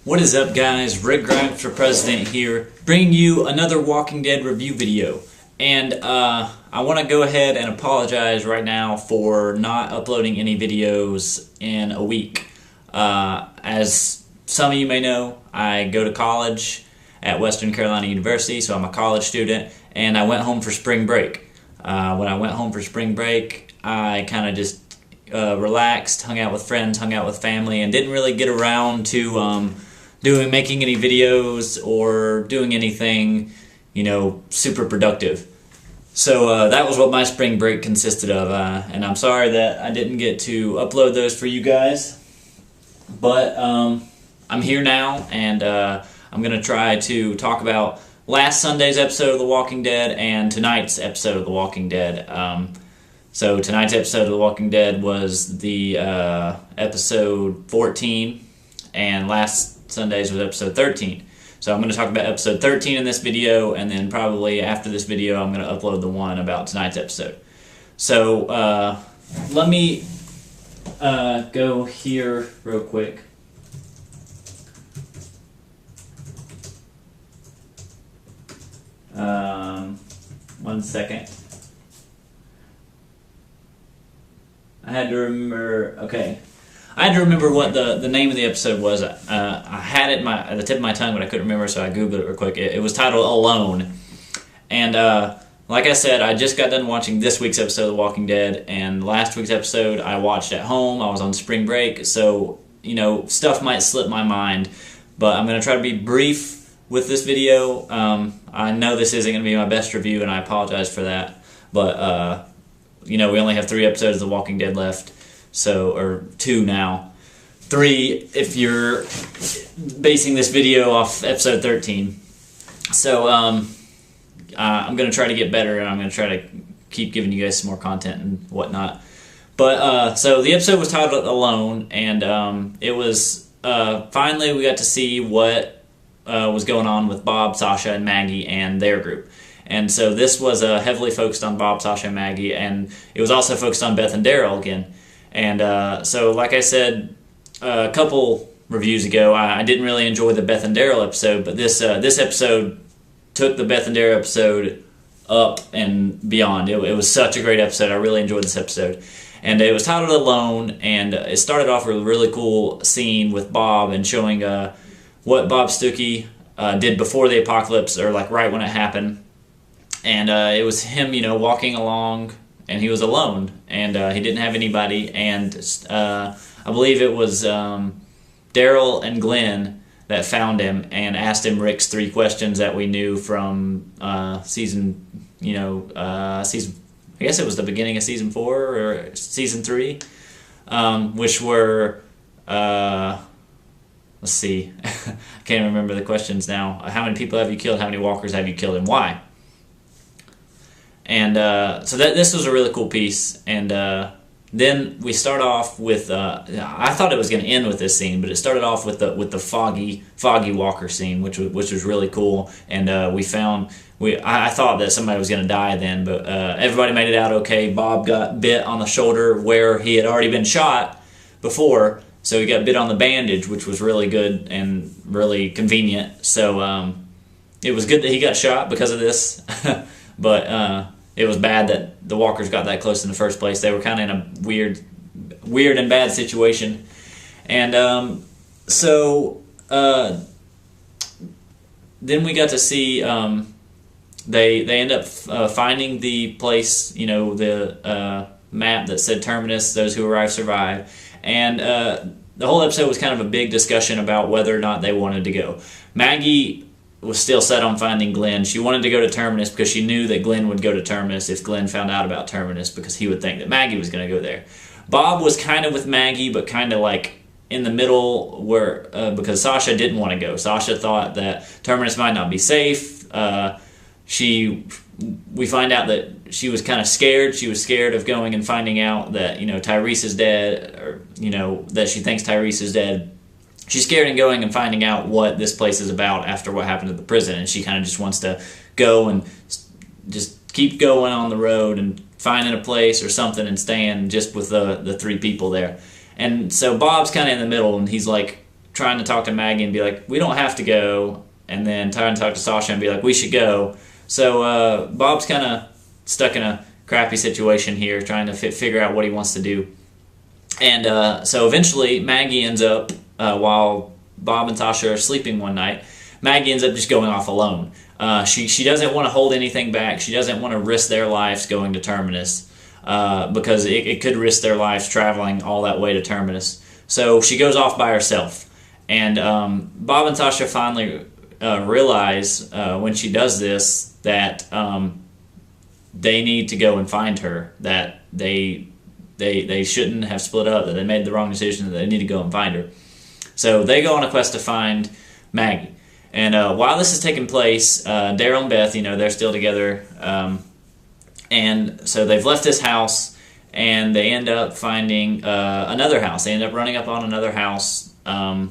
What is up, guys? Rick Grimes for President here, bringing you another Walking Dead review video. And I want to go ahead and apologize right now for not uploading any videos in a week. As some of you may know, I go to college at Western Carolina University, so I'm a college student, and I went home for spring break. When I went home for spring break, I kind of just relaxed, hung out with friends, hung out with family, and didn't really get around to making any videos or doing anything, super productive. So that was what my spring break consisted of, and I'm sorry that I didn't get to upload those for you guys. But I'm here now, and I'm going to try to talk about last Sunday's episode of The Walking Dead and tonight's episode of The Walking Dead. So tonight's episode of The Walking Dead was the episode 14, and last Sunday's was episode 13. So I'm going to talk about episode 13 in this video, and then probably after this video I'm going to upload the one about tonight's episode. So let me go here real quick. One second. I had to remember what the name of the episode was. I had it at the tip of my tongue, but I couldn't remember, so I googled it real quick. It was titled Alone. And like I said, I just got done watching this week's episode of The Walking Dead, and last week's episode I watched at home. I was on spring break, so stuff might slip my mind, but I'm going to try to be brief with this video. I know this isn't going to be my best review, and I apologize for that, but we only have 3 episodes of The Walking Dead left. So, or 2 now. 3 if you're basing this video off episode 13. So, I'm going to try to get better, and I'm going to try to keep giving you guys some more content and whatnot. But, so the episode was titled Alone, and it was, finally we got to see what was going on with Bob, Sasha, and Maggie and their group. And so this was heavily focused on Bob, Sasha, and Maggie, and it was also focused on Beth and Daryl again. And so, like I said a couple reviews ago, I didn't really enjoy the Beth and Daryl episode, but this episode took the Beth and Daryl episode up and beyond. It was such a great episode. I really enjoyed this episode. And it was titled Alone, and it started off with a really cool scene with Bob and showing what Bob Stuckey did before the apocalypse, or like right when it happened. And it was him, walking along, and he was alone, and he didn't have anybody, and I believe it was Daryl and Glenn that found him and asked him Rick's 3 questions that we knew from season, I guess it was the beginning of season 4 or season 3, which were, let's see, I can't remember the questions now. How many people have you killed? How many walkers have you killed, and why? And so this was a really cool piece. And then we start off with I thought it was going to end with this scene, but it started off with the foggy walker scene, which was really cool. And I thought that somebody was going to die then, but everybody made it out okay. Bob got bit on the shoulder where he had already been shot before, so he got bit on the bandage, which was really good and really convenient. So it was good that he got shot because of this, but it was bad that the walkers got that close in the first place. They were kind of in a weird and bad situation. And so then we got to see they end up finding the place, the map that said Terminus, those who arrive survive. And the whole episode was kind of a big discussion about whether or not they wanted to go. Maggie was still set on finding Glenn. She wanted to go to Terminus because she knew that Glenn would go to Terminus if Glenn found out about Terminus, because he would think that Maggie was going to go there. Bob was kind of with Maggie, but kind of like in the middle, where because Sasha didn't want to go. Sasha thought that Terminus might not be safe. We find out that she was kind of scared. She was scared of going and finding out that Tyrese is dead, or that she thinks Tyrese is dead. She's scared of going and finding out what this place is about after what happened at the prison, and she kind of just wants to go and just keep going on the road and finding a place or something and staying just with the 3 people there. And so Bob's kind of in the middle, and he's like trying to talk to Maggie and be like, we don't have to go, and then trying to talk to Sasha and be like, we should go. So Bob's kind of stuck in a crappy situation here, trying to figure out what he wants to do. And so eventually Maggie ends up, while Bob and Sasha are sleeping one night, Maggie ends up just going off alone. She doesn't want to hold anything back. She doesn't want to risk their lives going to Terminus, because it could risk their lives traveling all that way to Terminus. So she goes off by herself. And Bob and Sasha finally realize when she does this that they need to go and find her, that they shouldn't have split up, that they made the wrong decision, that they need to go and find her. So they go on a quest to find Maggie. And while this is taking place, Daryl and Beth, they're still together. And so they've left this house, and they end up finding another house. They end up running up on another house. And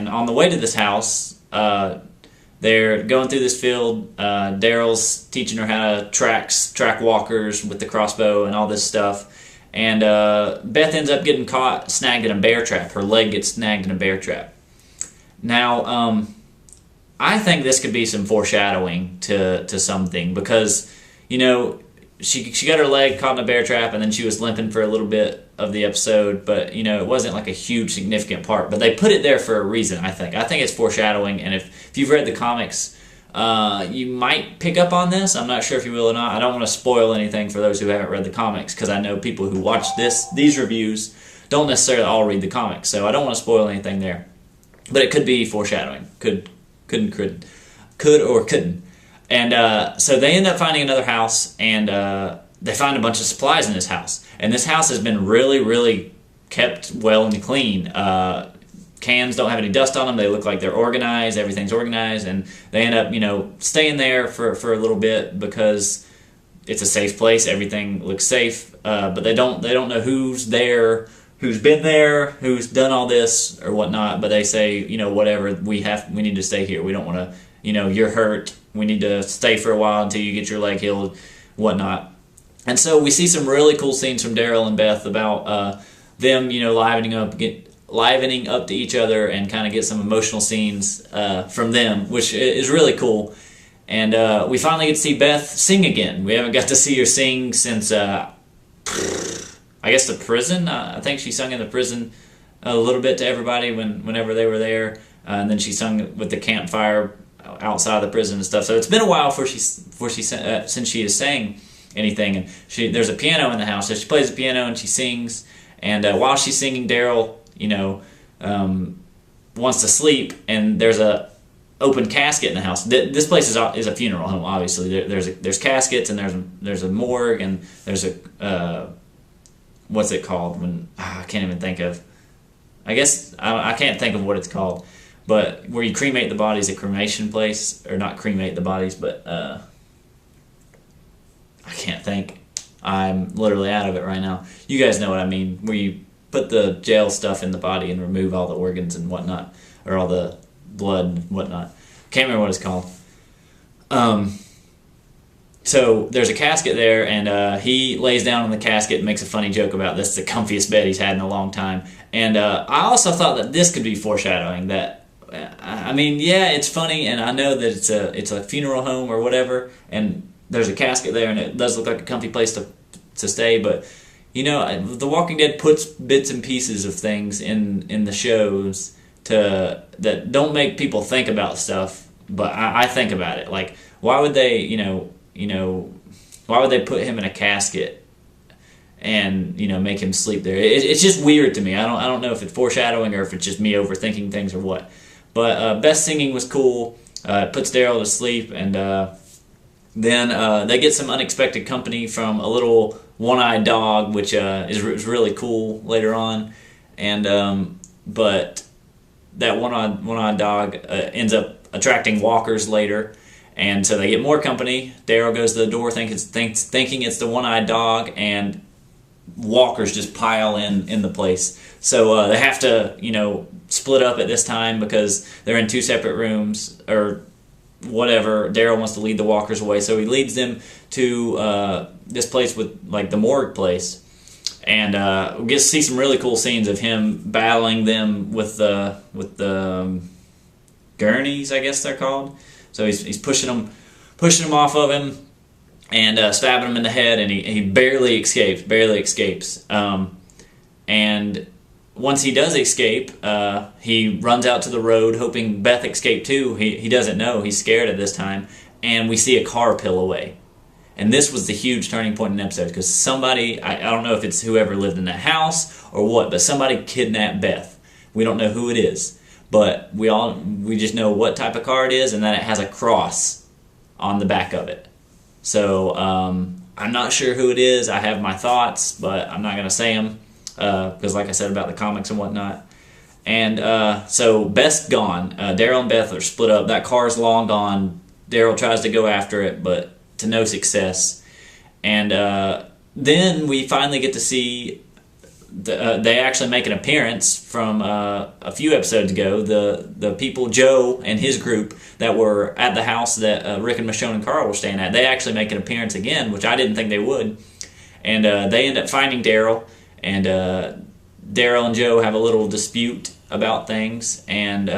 on the way to this house, they're going through this field. Daryl's teaching her how to track walkers with the crossbow and all this stuff. And Beth ends up getting snagged in a bear trap. Her leg gets snagged in a bear trap. Now, I think this could be some foreshadowing to something, because, she got her leg caught in a bear trap, and then she was limping for a little bit of the episode, but, it wasn't like a huge significant part. But they put it there for a reason, I think. I think it's foreshadowing, and if you've read the comics, you might pick up on this. I'm not sure if you will or not. I don't want to spoil anything for those who haven't read the comics, because I know people who watch these reviews don't necessarily all read the comics, so I don't want to spoil anything there. But it could be foreshadowing. Could or couldn't. And so they end up finding another house, and they find a bunch of supplies in this house. And this house has been really, really kept well and clean. Cans don't have any dust on them. They look like they're organized. Everything's organized. And they end up, staying there for a little bit because it's a safe place. Everything looks safe. But they don't know who's there, who's been there, who's done all this or whatnot, but they say, whatever, we need to stay here. We don't want to, you're hurt. We need to stay for a while until you get your leg healed, whatnot. And so we see some really cool scenes from Daryl and Beth about them, livening up to each other, and kind of get some emotional scenes from them, which is really cool. And we finally get to see Beth sing again. We haven't got to see her sing since I guess the prison. I think she sung in the prison a little bit to everybody whenever they were there, and then she sung with the campfire outside the prison and stuff. So it's been a while since she has sang anything. And there's a piano in the house, so she plays the piano and she sings. And while she's singing, Daryl, wants to sleep, and there's a open casket in the house. This place is a funeral home. Obviously, there's caskets, and there's a morgue, and there's a what's it called? I can't even think of. I guess I can't think of what it's called, but where you cremate the bodies, a cremation place, or not cremate the bodies, but I can't think. I'm literally out of it right now. You guys know what I mean, where you put the jail stuff in the body and remove all the organs and whatnot, or all the blood and whatnot. Can't remember what it's called. So there's a casket there, and he lays down in the casket and makes a funny joke about this, the comfiest bed he's had in a long time. And I also thought that this could be foreshadowing that, it's funny, and I know that it's a funeral home or whatever, and there's a casket there, and it does look like a comfy place to stay, but, The Walking Dead puts bits and pieces of things in the shows that don't make people think about stuff, but I think about it. Like, why would they, why would they put him in a casket and make him sleep there? It's just weird to me. I don't know if it's foreshadowing or if it's just me overthinking things or what. But Beth's singing was cool. It puts Daryl to sleep, and then they get some unexpected company from a little one-eyed dog, which is really cool later on. And but that one-eyed dog ends up attracting walkers later. And so they get more company. Daryl goes to the door thinking it's the one-eyed dog, and walkers just pile in the place. So they have to, split up at this time because they're in two separate rooms or whatever. Daryl wants to lead the walkers away, so he leads them to this place with, like, the morgue place. and we get to see some really cool scenes of him battling them with the gurneys, I guess they're called. So he's pushing them off of him and stabbing him in the head, and he barely escapes. And once he does escape, he runs out to the road hoping Beth escaped too. He doesn't know. He's scared at this time. And we see a car peel away. And this was the huge turning point in the episode, because somebody, I don't know if it's whoever lived in that house or what, but somebody kidnapped Beth. We don't know who it is, but we just know what type of car it is and that it has a cross on the back of it. So I'm not sure who it is. I have my thoughts, but I'm not going to say them because like I said about the comics and whatnot. And so Beth's gone. Daryl and Beth are split up. That car's long gone. Daryl tries to go after it, but to no success. And then we finally get to see they actually make an appearance from a few episodes ago. The people, Joe and his group, that were at the house that Rick and Michonne and Carl were staying at, they actually make an appearance again, which I didn't think they would. And they end up finding Daryl, and Daryl and Joe have a little dispute about things. And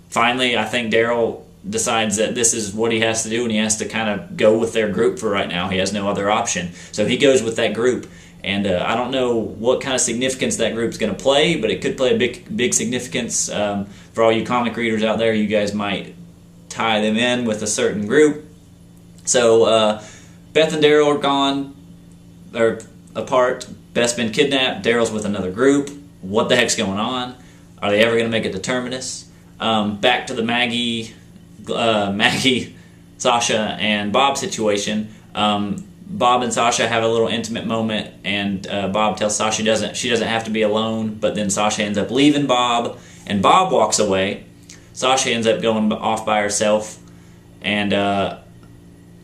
finally, I think Daryl decides that this is what he has to do, and he has to kind of go with their group for right now. He has no other option. So he goes with that group. And I don't know what kind of significance that group's going to play, but it could play a big significance. For all you comic readers out there, you guys might tie them in with a certain group. So Beth and Daryl are gone, or apart. Beth's been kidnapped. Daryl's with another group. What the heck's going on? Are they ever going to make it to Terminus? Back to the Maggie, Sasha, and Bob situation. Bob and Sasha have a little intimate moment, and Bob tells Sasha she doesn't have to be alone, but then Sasha ends up leaving Bob, and Bob walks away. Sasha ends up going off by herself, and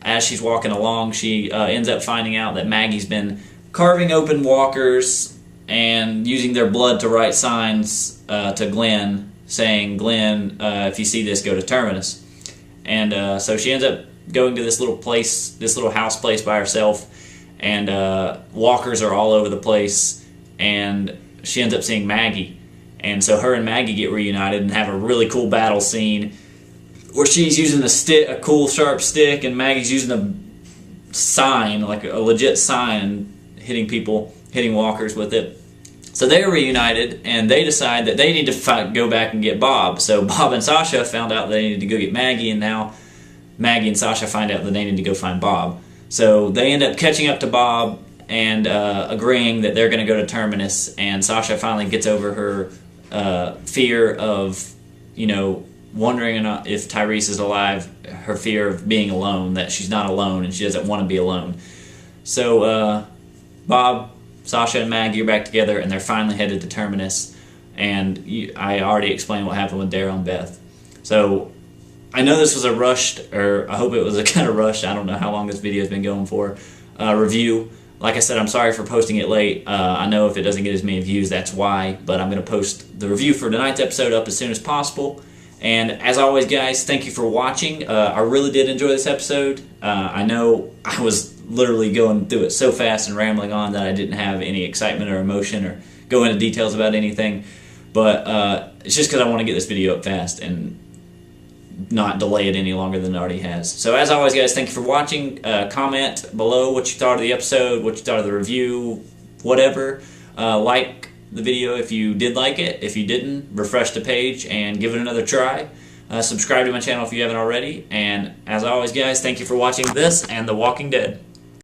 as she's walking along, she ends up finding out that Maggie's been carving open walkers and using their blood to write signs to Glenn, saying, "Glenn, if you see this, go to Terminus." And so she ends up going to this little house place by herself, and walkers are all over the place, and she ends up seeing Maggie. And so her and Maggie get reunited and have a really cool battle scene where she's using a cool sharp stick, and Maggie's using a sign, like a legit sign, and hitting walkers with it. So they're reunited, and they decide that they need to go back and get Bob. So Bob and Sasha found out they needed to go get Maggie, and now Maggie and Sasha find out that they need to go find Bob. So they end up catching up to Bob and agreeing that they're going to go to Terminus, and Sasha finally gets over her fear of, wondering if Tyrese is alive, her fear of being alone, that she's not alone and she doesn't want to be alone. So Bob, Sasha, and Maggie are back together, and they're finally headed to Terminus, and I already explained what happened with Daryl and Beth. So I know this was a rushed, or I hope it was a kind of rushed, I don't know how long this video has been going for, review. Like I said, I'm sorry for posting it late. I know if it doesn't get as many views, that's why, but I'm going to post the review for tonight's episode up as soon as possible. And as always, guys, thank you for watching. I really did enjoy this episode. I know I was literally going through it so fast and rambling on that I didn't have any excitement or emotion or go into details about anything, but it's just because I want to get this video up fast and not delay it any longer than it already has. So as always, guys, thank you for watching. Comment below what you thought of the episode, what you thought of the review, whatever. Like the video if you did like it. If you didn't, refresh the page and give it another try. Subscribe to my channel if you haven't already. And as always, guys, thank you for watching this and The Walking Dead.